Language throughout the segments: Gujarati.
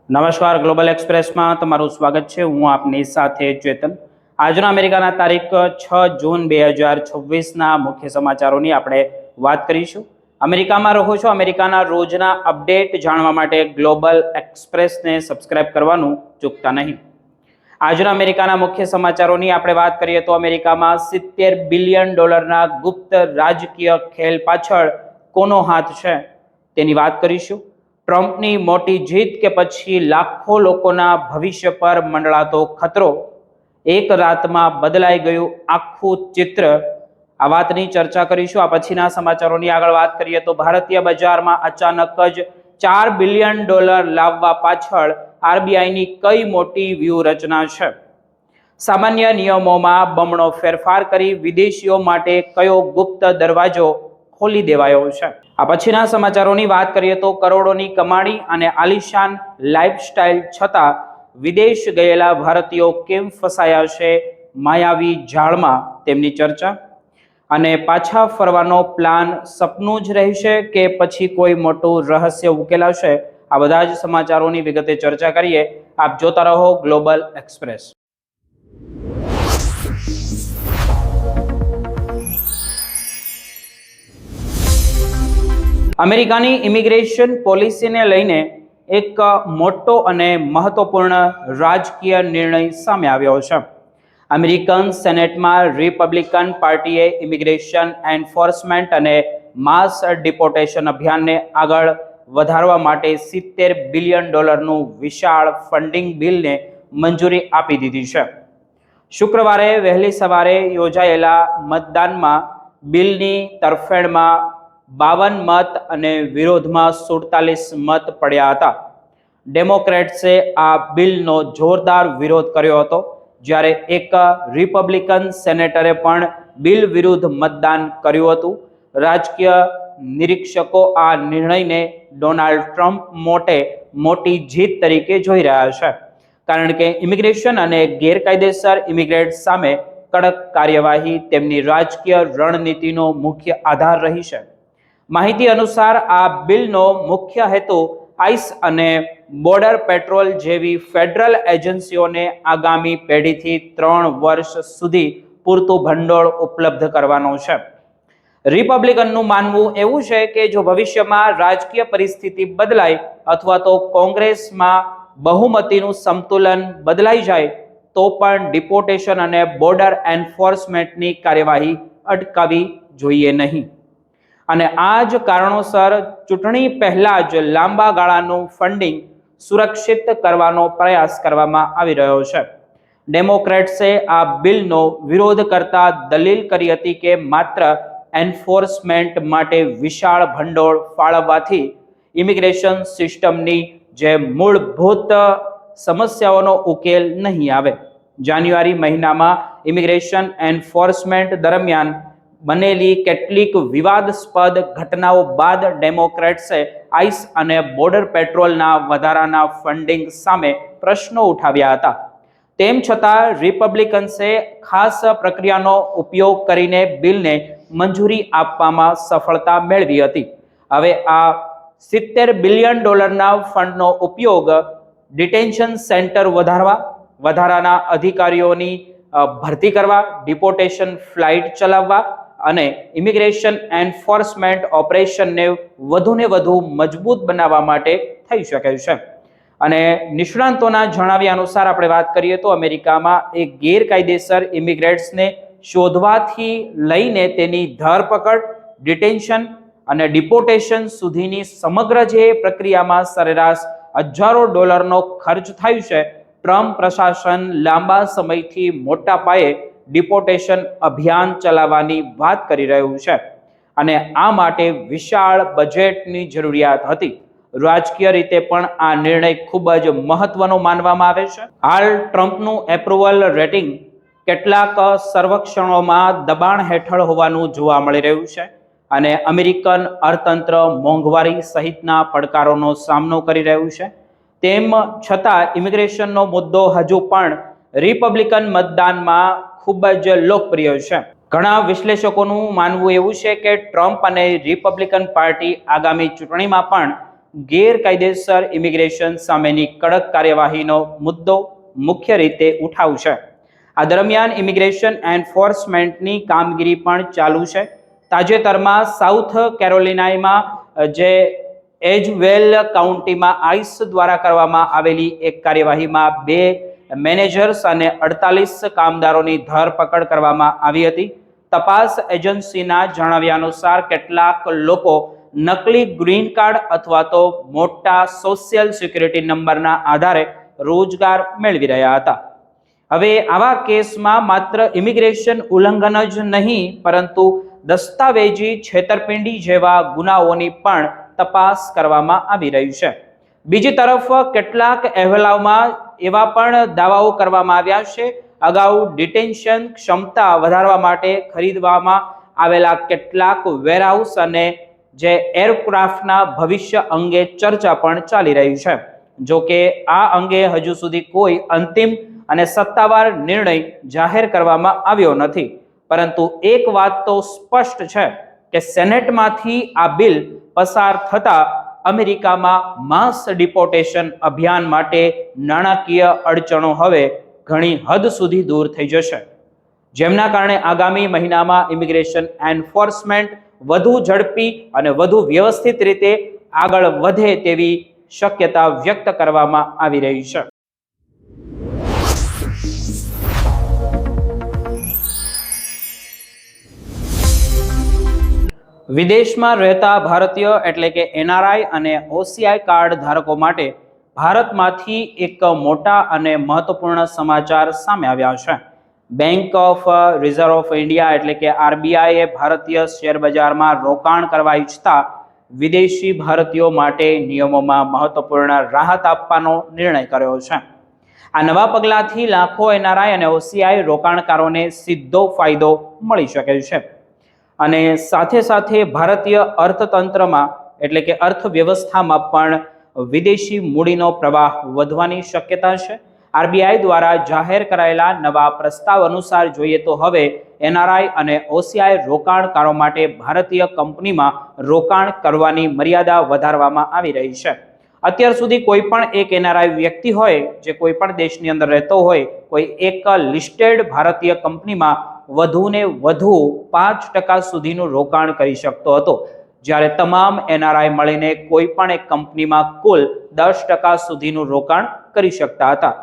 નમસ્કાર, ગ્લોબલ એક્સપ્રેસમાં તમારું સ્વાગત છે। હું આપની સાથે ચેતન। આજના અમેરિકાના તારીખ 6 જૂન 2026ના મુખ્ય સમાચારોની આપણે વાત કરીશું। અમેરિકામાં રહો છો, અમેરિકાના રોજના અપડેટ જાણવા માટે ગ્લોબલ એક્સપ્રેસને સબસ્ક્રાઇબ કરવાનું ચૂકતા નહીં। આજના અમેરિકાના મુખ્ય સમાચારોની આપણે વાત કરીએ તો અમેરિકામાં $70 બિલિયન ગુપ્ત રાજકીય ખેલ પાછળ કોનો હાથ છે તેની વાત કરીશું। ટ્રમ્પની મોટી જીત કે પછી લાખો લોકોના ભવિષ્ય પર મંડળાતો ખતરો, એક રાતમાં બદલાઈ ગયું આખું ચિત્ર, આ વાતની ચર્ચા કરીશું। આ પછીના સમાચારોની આગળ વાત કરીએ તો ભારતીય બજારમાં અચાનક જ $4 બિલિયન લાવવા પાછળ આરબીઆઈની કઈ મોટી વ્યૂહરચના છે? સામાન્ય નિયમોમાં બમણો ફેરફાર કરી વિદેશીઓ માટે કયો ગુપ્ત દરવાજો ખોલી દેવાયો છે? આ પછીના સમાચારોની વાત કરીએ તો કરોડોની કમાણી અને આલિશાન લાઇફસ્ટાઇલ છતાં વિદેશ ગયેલા ભારતીયો કેમ ફસાયા છે માયાવી જાળમાં, તેમની ચર્ચા। અને પાછા ફરવાનો પ્લાન સપનું જ રહેશે કે પછી કોઈ મોટું રહસ્ય ઉકેલાશે? આ બધા જ સમાચારોની વિગતે ચર્ચા કરીએ। આપ જોતા રહો ગ્લોબલ એક્સપ્રેસ। અમેરિકાની ઇમિગ્રેશન પોલિસીને લઈને એક મોટો અને મહત્વપૂર્ણ રાજકીય નિર્ણય સામે આવ્યો છે। અમેરિકન સેનેટમાં રિપબ્લિકન પાર્ટીએ ઇમિગ્રેશન એન્ફોર્સમેન્ટ અને માસ ડિપોર્ટેશન અભિયાનને આગળ વધારવા માટે $70 બિલિયન વિશાળ ફંડિંગ બિલને મંજૂરી આપી દીધી છે। શુક્રવારે વહેલી સવારે યોજાયેલા મતદાનમાં બિલની તરફેણમાં 52 મત અને વિરોધમાં 47 મત પડ્યા હતા। ડેમોક્રેટ્સે આ બિલનો જોરદાર વિરોધ કર્યો હતો, જ્યારે એક રિપબ્લિકન સેનેટરે પણ બિલ વિરુદ્ધ મતદાન કર્યું હતું। રાજકીય નિરીક્ષકો આ નિર્ણયને ડોનાલ્ડ ટ્રમ્પ મોટી જીત તરીકે જોઈ રહ્યા છે, કારણ કે ઇમિગ્રેશન અને ગેરકાયદેસર ઇમિગ્રેન્ટ સામે કડક કાર્યવાહી તેમની રાજકીય રણનીતિનો મુખ્ય આધાર રહી છે। માહિતી અનુસાર આ બિલનો મુખ્ય હેતુ આઈસ અને બોર્ડર પેટ્રોલ જેવી ફેડરલ એજન્સીઓને આગામી પેઢીથી 3 વર્ષ સુધી પૂરતું ભંડોળ ઉપલબ્ધ કરવાનો છે। રિપબ્લિકનનું માનવું એવું છે કે જો ભવિષ્યમાં રાજકીય પરિસ્થિતિ બદલાય અથવા તો કોંગ્રેસમાં બહુમતીનું સંતુલન બદલાઈ જાય તો પણ ડિપોર્ટેશન અને બોર્ડર એન્ફોર્સમેન્ટની કાર્યવાહી અટકાવવી જોઈએ નહીં। અને આ જ કારણોસર ચૂંટણી પહેલા જ લાંબા ગાળાનું ફંડિંગ સુરક્ષિત કરવાનો પ્રયાસ કરવામાં આવી રહ્યો છે। ડેમોક્રેટ્સે આ બિલનો વિરોધ કરતા દલીલ કરી હતી કે માત્ર એન્ફોર્સમેન્ટ માટે વિશાળ ભંડોળ ફાળવવાથી ઇમિગ્રેશન સિસ્ટમની જે મૂળભૂત સમસ્યાઓનો ઉકેલ નહીં આવે। જાન્યુઆરી મહિનામાં ઇમિગ્રેશન એન્ફોર્સમેન્ટ દરમિયાન બનેલી કેટલીક વિવાદાસ્પદ ઘટનાઓ બાદ ડેમોક્રેટ્સે આઈસ અને બોર્ડર પેટ્રોલના વધારાના ફંડિંગ સામે પ્રશ્નો ઉઠાવ્યા હતા। તેમ છતાં રિપબ્લિકન્સે ખાસ પ્રક્રિયાનો ઉપયોગ કરીને બિલને મંજૂરી આપવામાં સફળતા મેળવી હતી। હવે આ $70 બિલિયન ફંડનો ઉપયોગ ડિટેન્શન સેન્ટર વધારવા, વધારાના અધિકારીઓની ભરતી કરવા, ડિપોર્ટેશન ફ્લાઇટ ચલાવવા અને ઇમિગ્રેશન એન્ફોર્સમેન્ટ ઓપરેશનને વધુને વધુ મજબૂત બનાવવા માટે થઈ શકે છે। અને નિષ્ણાંતોના જણાવ્યા અનુસાર આપણે વાત કરીએ તો અમેરિકામાં એક ગેરકાયદેસર ઇમિગ્રેન્ટ્સને શોધવાથી લઈને તેની ધરપકડ, ડિટેન્શન અને ડિપોર્ટેશન સુધીની સમગ્ર જે પ્રક્રિયામાં સરેરાશ હજારો ડોલરનો ખર્ચ થાય છે। ટ્રમ્પ પ્રશાસન લાંબા સમયથી મોટા પાયે ડિપોર્ટેશન અભિયાન ચલાવવાની વાત કરી રહ્યું છે અને આ માટે વિશાળ બજેટની જરૂરિયાત હતી। રાજકીય રીતે પણ આ નિર્ણય ખૂબ જ મહત્વનો માનવામાં આવે છે। હાલ ટ્રમ્પનું એપ્રુવલ રેટિંગ કેટલાક સર્વેક્ષણોમાં દબાણ હેઠળ હોવાનું જોવા મળી રહ્યું છે અને અમેરિકન અર્થતંત્ર મોંઘવારી સહિતના પડકારોનો સામનો કરી રહ્યું છે। તેમ છતાં ઇમિગ્રેશનનો મુદ્દો હજુ પણ રિપબ્લિકન મતદાનમાં ખૂબ જ લોકપ્રિય છે। ઘણા વિશ્લેષકોનું માનવું એવું છે કે ટ્રમ્પ અને રિપબ્લિકન પાર્ટી આગામી ચૂંટણીમાં પણ ગેરકાયદેસર ઇમિગ્રેશન સામેની કડક કાર્યવાહીનો મુદ્દો મુખ્ય રીતે ઉઠાવશે. આ દરમિયાન ઇમિગ્રેશન એન્ફોર્સમેન્ટની કામગીરી પણ ચાલુ છે. તાજેતરમાં સાઉથ કેરોલિનામાં જે એજવેલ કાઉન્ટીમાં આઈસ દ્વારા કરવામાં આવેલી એક કાર્યવાહીમાં 2 મેનેજર્સ અને 48 કામદારોની ધરપકડ કરવામાં આવી હતી. તપાસ એજન્સીના જણાવ્યા અનુસાર કેટલાક લોકો નકલી ગ્રીન કાર્ડ અથવા તો મોટા સોશિયલ સિક્યુરિટી નંબરના આધારે રોજગાર મેળવી રહ્યા હતા. હવે આવા કેસમાં માત્ર ઇમિગ્રેશન ઉલ્લંઘન જ નહીં પરંતુ દસ્તાવેજી છેતરપિંડી જેવા ગુનાઓની પણ તપાસ કરવામાં આવી રહી છે. બીજી તરફ કેટલાક અહેવાલોમાં એવા પણ દાવાઓ કરવામાં આવ્યા છે અગાઉ ડિટેન્શન ક્ષમતા વધારવા માટે ખરીદવામાં આવેલા કેટલાક વેરહાઉસ અને જે એરક્રાફ્ટના ભવિષ્ય અંગે ચર્ચા પણ ચાલી રહી છે. જો કે આ અંગે હજુ સુધી કોઈ અંતિમ અને સત્તાવાર નિર્ણય જાહેર કરવામાં આવ્યો નથી. પરંતુ એક વાત તો સ્પષ્ટ છે કે સેનેટમાંથી આ બિલ પસાર થતા અમેરિકામાં માસ ડિપોર્ટેશન અભિયાન માટે નાણાકીય અડચણો હવે ઘણી હદ સુધી દૂર થઈ જશે, જેમના કારણે આગામી મહિનામાં ઇમિગ્રેશન એન્ફોર્સમેન્ટ વધુ ઝડપી અને વધુ વ્યવસ્થિત રીતે આગળ વધે તેવી શક્યતા વ્યક્ત કરવામાં આવી રહી છે. વિદેશમાં રહેતા ભારતીય એટલે કે એનઆરઆઈ અને ઓસીઆઈ કાર્ડ ધારકો માટે ભારતમાંથી એક મોટા અને મહત્વપૂર્ણ સમાચાર સામે આવ્યા છે. Bank of reserve of India એટલે કે આરબીઆઈએ ભારતીય શેર બજારમાં રોકાણ કરવા ઈચ્છતા વિદેશી ભારતીયો માટે નિયમોમાં મહત્વપૂર્ણ રાહત આપવાનો નિર્ણય કર્યો છે. આ નવા પગલાંથી લાખો એનઆરઆઈ અને ઓસીઆઈ રોકાણકારોને સીધો ફાયદો મળી શકે છે અને સાથે સાથે ભારતીય અર્થતંત્રમાં એટલે કે અર્થવ્યવસ્થામાં પણ વિદેશી મૂડીનો પ્રવાહ વધવાની શક્યતા છે. આરબીઆઈ દ્વારા જાહેર કરાયેલા નવા પ્રસ્તાવ અનુસાર જોઈએ તો હવે એનઆરઆઈ અને ઓસીઆઈ રોકાણકારો માટે ભારતીય કંપનીમાં રોકાણ કરવાની મર્યાદા વધારવામાં આવી રહી છે. અત્યાર સુધી કોઈ પણ એક એનઆરઆઈ વ્યક્તિ હોય જે કોઈ પણ દેશની અંદર રહેતો હોય કોઈ એક લિસ્ટેડ ભારતીય કંપનીમાં વધુને વધુ 5% સુધીનું રોકાણ કરી શકતો હતો, જ્યારે તમામ એનઆરઆઈ મળીને કોઈ પણ એક કંપનીમાં કુલ 10% સુધીનું રોકાણ કરી શકતા હતા.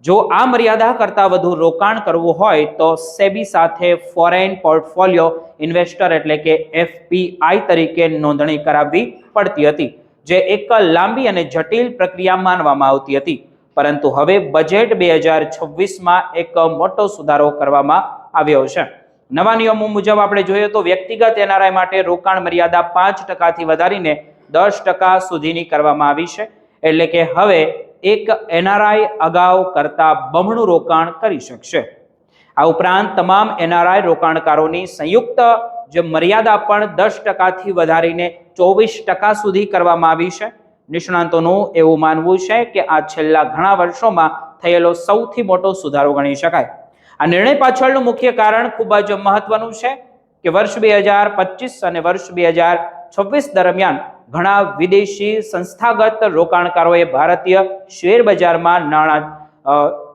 જો આ મર્યાદા કરતાં વધુ રોકાણ કરવું હોય તો સેબી સાથે ફોરેન પોર્ટફોલિયો ઇન્વેસ્ટર એટલે કે એફપીઆઈ તરીકે નોંધણી કરાવવી પડતી હતી, જે એક લાંબી અને જટિલ પ્રક્રિયા માનવામાં આવતી હતી. પરંતુ હવે બજેટ 2026માં એક મોટો સુધારો કરવામાં આવ્યો છે. નવા નિયમો મુજબ આપણે જોઈએ તો વ્યક્તિગત એનઆરઆઈ માટે રોકાણ મર્યાદા 5%થી વધારીને 10% સુધીની કરવામાં આવી છે. એટલે કે હવે એક એનઆરઆઈ અગાઉ કરતા બમણું રોકાણ કરી શકશે. આ ઉપરાંત તમામ એનઆરઆઈ રોકાણકારોની સંયુક્ત જે મર્યાદા પણ 10%થી વધારીને 24% સુધી કરવામાં આવી છે. નિષ્ણાંતોનું એવું માનવું છે કે આ છેલ્લા ઘણા વર્ષોમાં થયેલો સૌથી મોટો સુધારો ગણી શકાય. આ નિર્ણય પાછળનું મુખ્ય કારણ ખૂબ જ મહત્વનું છે કે વર્ષ 2025 અને વર્ષ 2026 દરમિયાન ઘણા વિદેશી સંસ્થાગત રોકાણકારોએ ભારતીય શેર બજારમાં નાણાં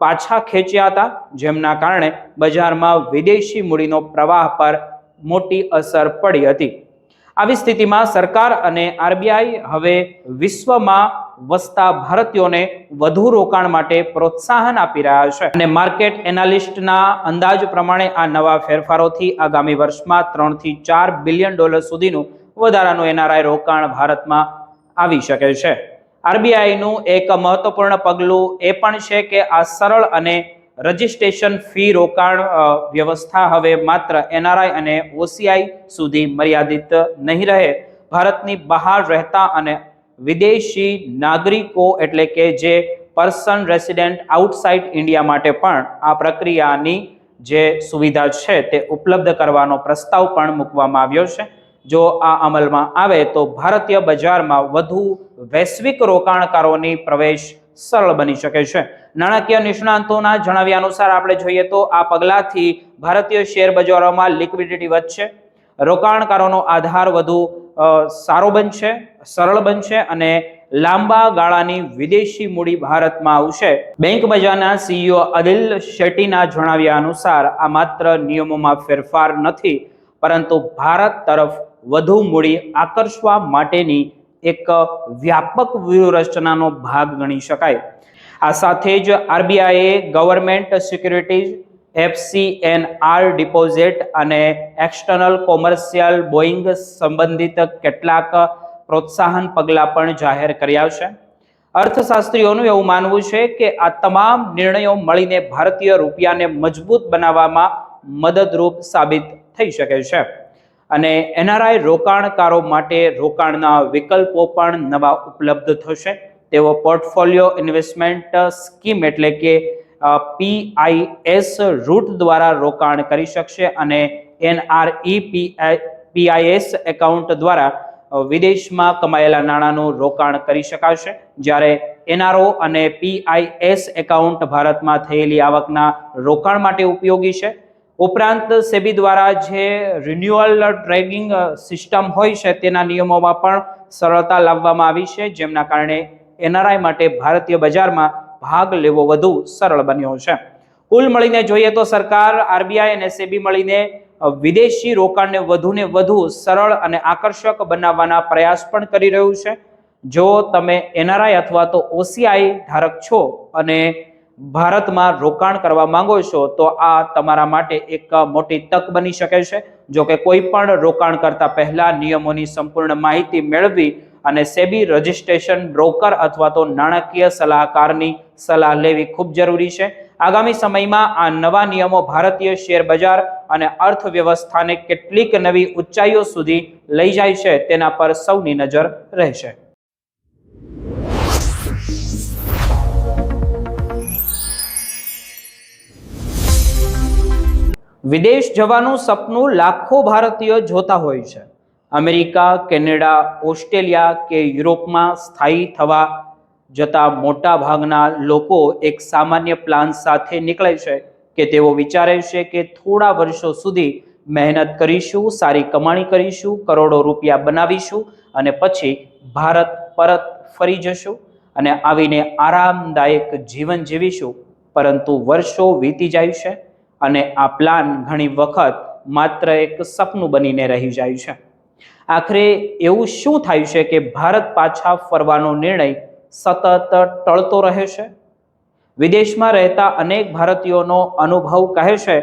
પાછા ખેંચ્યા હતા, જેમના કારણે બજારમાં વિદેશી મૂડીનો પ્રવાહ પર મોટી અસર પડી હતી. આવી સ્થિતિમાં સરકાર અને આરબીઆઈ હવે વિશ્વમાં વસતા ભારતીયોને વધુ રોકાણ માટે પ્રોત્સાહન આપી રહ્યા છે અને માર્કેટ એનાલિસ્ટના અંદાજ પ્રમાણે આ નવા ફેરફારોથી આગામી વર્ષમાં $3 થી $4 બિલિયન સુધીનું વધારાનું એનઆરઆઈ રોકાણ ભારતમાં આવી શકે છે. આરબીઆઈનું એક મહત્વપૂર્ણ પગલું એ પણ છે કે આ સરળ અને રજિસ્ટ્રેશન ફી રોકાણ વ્યવસ્થા હવે માત્ર એનઆરઆઈ અને ઓસીઆઈ સુધી મર્યાદિત નહીં રહે. ભારતની બહાર રહેતા અને વિદેશી નાગરિકો એટલે કે જે પર્સન રેસિડેન્ટ આઉટસાઇડ ઇન્ડિયા માટે પણ આ પ્રક્રિયાની જે સુવિધા છે તે ઉપલબ્ધ કરવાનો પ્રસ્તાવ પણ મૂકવામાં આવ્યો છે. જો આ અમલમાં આવે તો ભારતીય બજારમાં વધુ વૈશ્વિક રોકાણકારોની પ્રવેશ સરળ બની શકે છે. નાણાકીય નિષ્ણાંતોના જણાવ્યા અનુસાર આપણે જોઈએ તો આ પગલાંથી ભારતીય શેર બજારોમાં લિક્વિડિટી વધશે, રોકાણકારોનો આધાર વધુ સારો બનશે, સરળ બનશે અને લાંબા ગાળાની વિદેશી મૂડી ભારતમાં આવશે. બેંક બજારના સીઈઓ અદિલ શેટ્ટીના જણાવ્યા અનુસાર આ માત્ર નિયમોમાં ફેરફાર નથી, પરંતુ ભારત તરફ વધુ મૂડી આકર્ષવા માટેની એક વ્યાપક વ્યૂહરચનાનો ભાગ ગણી શકાય. આ સાથે જ આરબીઆઈએ ગવર્મેન્ટ સિક્યુરિટીઝ, FCNR ડિપોઝિટ અને એક્સટર્નલ કોમર્શિયલ બોઇંગ સંબંધિત કેટલાક પ્રોત્સાહન પગલાં પણ જાહેર કર્યા છે. અર્થશાસ્ત્રીઓનું એવું માનવું છે કે આ તમામ નિર્ણયો મળીને ભારતીય રૂપિયાને મજબૂત બનાવવામાં મદદરૂપ સાબિત થઈ શકે છે અને એનઆરઆઈ રોકાણકારો માટે રોકાણના વિકલ્પો પણ નવા ઉપલબ્ધ થશે. તેઓ પોર્ટફોલિયો ઇન્વેસ્ટમેન્ટ સ્કીમ એટલે કે PIS રૂટ દ્વારા રોકાણ કરી શકશે અને NRE-PIS એકાઉન્ટ દ્વારા વિદેશમાં કમાયેલા નાણાંનું રોકાણ કરી શકાશે. જ્યારે NRO અને PIS એકાઉન્ટ ભારતમાં થયેલી આવકના રોકાણ માટે ઉપયોગી છે. ઉપરાંત સેબી દ્વારા જે રિન્યુઅલ ટ્રેકિંગ સિસ્ટમ હોય છે તેના નિયમોમાં પણ સરળતા લાવવામાં આવી છે, જેમના કારણે એનઆરઆઈ માટે ભારતીય બજારમાં ભાગ લેવો વધુ સરળ બન્યો છે. કુલ મળીને જોઈએ તો સરકાર, આરબીઆઈ અને સેબી મળીને વિદેશી રોકાણને વધુને વધુ સરળ અને આકર્ષક બનાવવાના પ્રયાસ પણ કરી રહ્યું છે. જો તમે એનઆરઆઈ અથવા તો OCI ધારક છો અને ભારતમાં રોકાણ કરવા માંગો છો તો આ તમારા માટે એક મોટી તક બની શકે છે. જો કે કોઈ પણ રોકાણ કરતા પહેલા નિયમોની સંપૂર્ણ માહિતી મેળવવી અને સેબી રજિસ્ટ્રેશન બ્રોકર અથવા તો નાણાકીય સલાહકારની સલાહ લેવી ખૂબ જરૂરી છે. આગામી સમયમાં આ નવા નિયમો ભારતીય શેર બજાર અને અર્થવ્યવસ્થાને કેટલીક નવી ઊંચાઈઓ સુધી લઈ જાય છે તેના પર સૌની નજર રહેશે. વિદેશ જવાનું સપનું લાખો ભારતીયો જોતા હોય છે. અમેરિકા, કેનેડા, ઓસ્ટ્રેલિયા કે યુરોપમાં સ્થાયી થવા જતા મોટા ભાગના લોકો એક સામાન્ય પ્લાન સાથે નીકળે છે કે તેઓ વિચારે છે કે થોડા વર્ષો સુધી મહેનત કરીશું, સારી કમાણી કરીશું, કરોડો રૂપિયા બનાવીશું અને પછી ભારત પરત ફરી જશું અને આવીને આરામદાયક જીવન જીવીશું. પરંતુ વર્ષો વીતી જાય છે અને આ પ્લાન ઘણી વખત માત્ર એક સપનું બનીને રહી જાય છે. આખરે એવું શું થાય છે કે ભારત પાછા ફરવાનો નિર્ણય સતત ટળતો રહે છે? વિદેશમાં રહેતા અનેક ભારતીયોનો અનુભવ કહે છે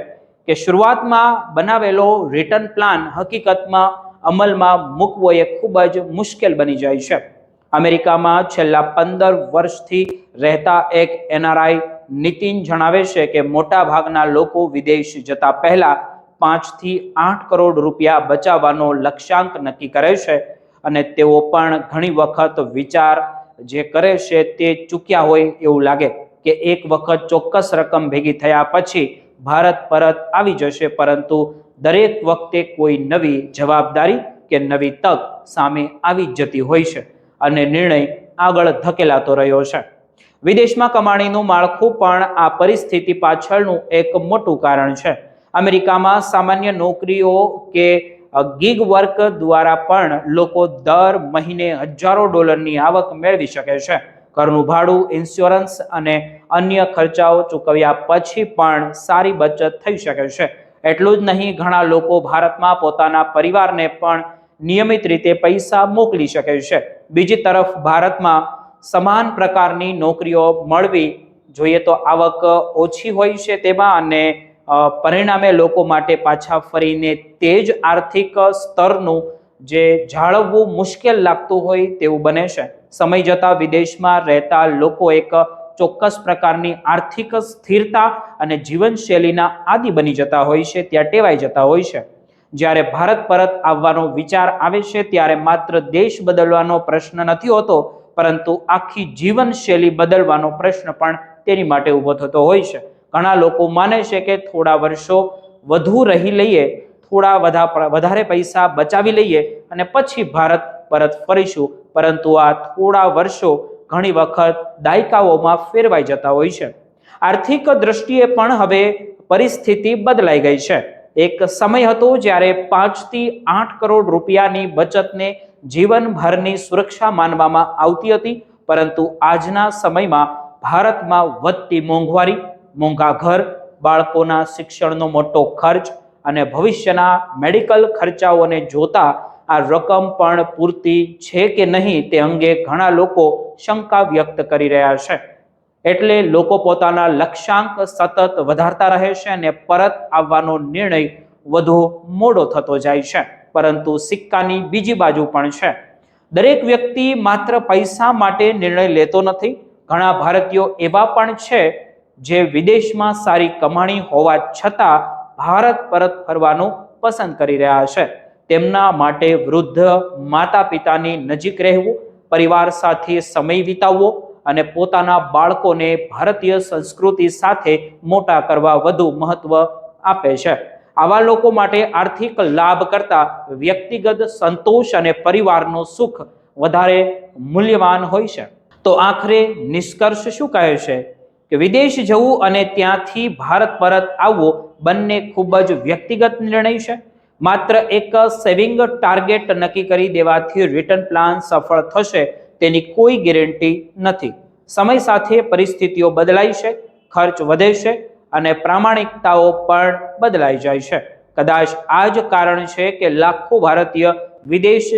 કે શરૂઆતમાં બનાવેલો રિટર્ન પ્લાન હકીકતમાં અમલમાં મૂકવો એ ખૂબ જ મુશ્કેલ બની જાય છે. અમેરિકામાં છેલ્લા 15 વર્ષથી રહેતા એક એનઆરઆઈ નીતિન જણાવે છે કે મોટા ભાગના લોકો વિદેશ જતા પહેલા 5 થી 8 કરોડ રૂપિયા બચાવવાનો લક્ષ્યાંક નક્કી કરે છે અને તેઓ પણ ઘણી વખત વિચાર જે કરે છે તે ચૂક્યા હોય એવું લાગે કે એક વખત ચોક્કસ રકમ ભેગી થયા પછી ભારત પરત આવી જશે, પરંતુ દરેક વખતે કોઈ નવી જવાબદારી કે નવી તક સામે આવી જતી હોય છે અને નિર્ણય આગળ ધકેલાતો રહ્યો છે. વિદેશમાં કમાણીનું માળખું પણ આ પરિસ્થિતિ પાછળનું એક મોટું કારણ છે. અમેરિકામાં સામાન્ય નોકરીઓ કે ગીગ વર્ક દ્વારા પણ લોકો દર મહિને હજારો ડોલરની આવક મેળવી શકે છે. ઘરનું ભાડું, ઇન્સ્યોરન્સ અને અન્ય ખર્ચાઓ ચૂકવ્યા પછી પણ સારી બચત થઈ શકે છે. એટલું જ નહીં, ઘણા લોકો ભારતમાં પોતાના પરિવારને પણ નિયમિત રીતે પૈસા મોકલી શકે છે. બીજી તરફ ભારતમાં સમાન પ્રકારની નોકરીઓ મળવી જોઈએ તો આવક ઓછી હોય છે તેમાં અને પરિણામે લોકો માટે પાછા ફરીને તે જ આર્થિક સ્તરનું જે જાળવવું મુશ્કેલ લાગતું હોય તેવું બને છે. સમય જતાં વિદેશમાં રહેતા લોકો એક ચોક્કસ પ્રકારની આર્થિક સ્થિરતા અને જીવનશૈલીના આદિ બની જતા હોય છે, ત્યાં ટેવાઈ જતા હોય છે. જ્યારે ભારત પરત આવવાનો વિચાર આવે છે ત્યારે માત્ર દેશ બદલવાનો પ્રશ્ન નથી હોતો, પરંતુ આખી જીવનશૈલી બદલવાનો પ્રશ્ન પણ તેની માટે ઊભો થતો હોય છે. ઘણા લોકો માને છે કે થોડા વર્ષો વધુ રહી લઈએ, થોડા વધારે પૈસા બચાવી લઈએ અને પછી ભારત પરત ફરીશું, પરંતુ આ થોડા વર્ષો ઘણી વખત દાયકાઓમાં ફેરવાઈ જતા હોય છે. આર્થિક દ્રષ્ટિએ પણ હવે પરિસ્થિતિ બદલાઈ ગઈ છે. એક સમય હતો જ્યારે 5 થી 8 કરોડ રૂપિયાની બચતને જીવનભરની સુરક્ષા માનવામાં આવતી હતી, પરંતુ આજના સમયમાં ભારતમાં વધતી મોંઘવારી, મોંઘા ઘર, બાળકોના શિક્ષણનો મોટો ખર્ચ અને ભવિષ્યના મેડિકલ ખર્ચાઓને જોતા આ રકમ પણ પૂરતી છે કે નહીં તે અંગે ઘણા લોકો શંકા વ્યક્ત કરી રહ્યા છે. એટલે લોકો પોતાના લક્ષ્યાંક સતત વધારતા રહે છે અને પરત આવવાનો નિર્ણય વધુ મોડો થતો જાય છે. પરંતુ સિક્કાની બીજી બાજુ પણ છે. દરેક વ્યક્તિ માત્ર પૈસા માટે નિર્ણય લેતો નથી. ઘણા ભારતીયો એવા પણ છે જે વિદેશમાં સારી કમાણી હોવા છતાં ભારત પરત ફરવાનું પસંદ કરી રહ્યા છે. તેમના માટે વૃદ્ધ માતા પિતાની નજીક રહેવું, પરિવાર સાથે સમય વિતાવવો અને પોતાના બાળકોને ભારતીય સંસ્કૃતિ સાથે મોટા કરવા વધુ મહત્વ આપે છે. આવા લોકો માટે આર્થિક લાભ કરતાં વ્યક્તિગત સંતોષ અને પરિવારનું સુખ વધારે મૂલ્યવાન હોય છે. તો આખરે નિષ્કર્ષ શું કહે છે કે વિદેશ જવું અને ત્યાંથી ભારત પરત આવવું બંને ખૂબ જ વ્યક્તિગત નિર્ણય છે. માત્ર એક સેવિંગ ટાર્ગેટ નક્કી કરી દેવાથી રિટર્ન પ્લાન સફળ થશે તેની કોઈ ગેરંટી નથી. સમય સાથે પરિસ્થિતિઓ બદલાય છે, ખર્ચ વધે છે અને પ્રામાણિકતાઓ પણ બદલાઈ જાય છે. કદાચ આ જ કારણ છે કે લાખો ભારતીય વિદેશ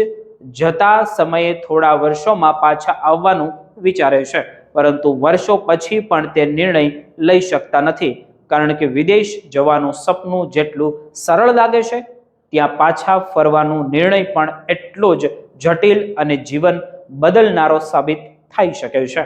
જતા સમયે થોડા વર્ષોમાં પાછા આવવાનું વિચારે છે, પરંતુ વર્ષો પછી પણ તે નિર્ણય લઈ શકતા નથી, કારણ કે વિદેશ જવાનું સપનું જેટલું સરળ લાગે છે, ત્યાં પાછા ફરવાનો નિર્ણય પણ એટલો જ જટિલ અને જીવન બદલનારો સાબિત થઈ શકે છે.